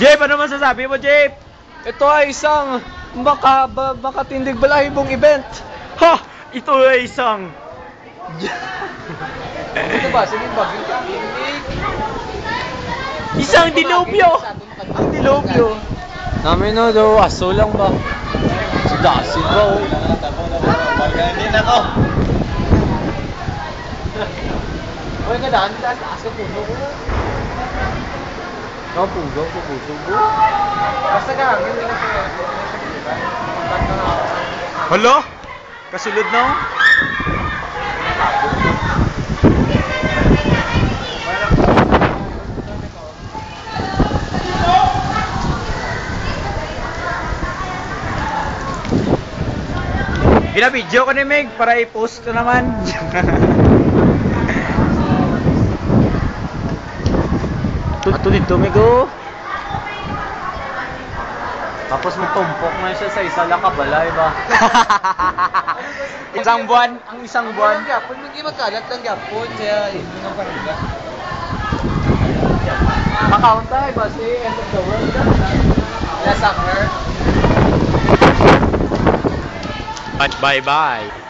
Jeep, ano masasabi mo, Jeep? Ito ay isang makatindig balahibong event. Ha! Ito ay isang... Ito ba? Sige ba? Isang dilubyo! Ang dilubyo. Namin no, daw aso lang ba? Si Dasin ba oh? Pagkain ako. Uy, kadaan, taas ka puno ko. Ikaw puso ko. Basta ka, hindi na siya. Hala? Kasulod na oh. Binabidyo ko ni Meg para i-post ko naman. Ito dito, Migo. Tapos magtumpok na siya sa isa lang kabalay ba? Isang buwan, ang isang buwan. Gapon, hindi magkalat lang gapon. Kaya hindi nga pariga. Makaunt tayo ba si End of the World? Last summer. Bye-bye.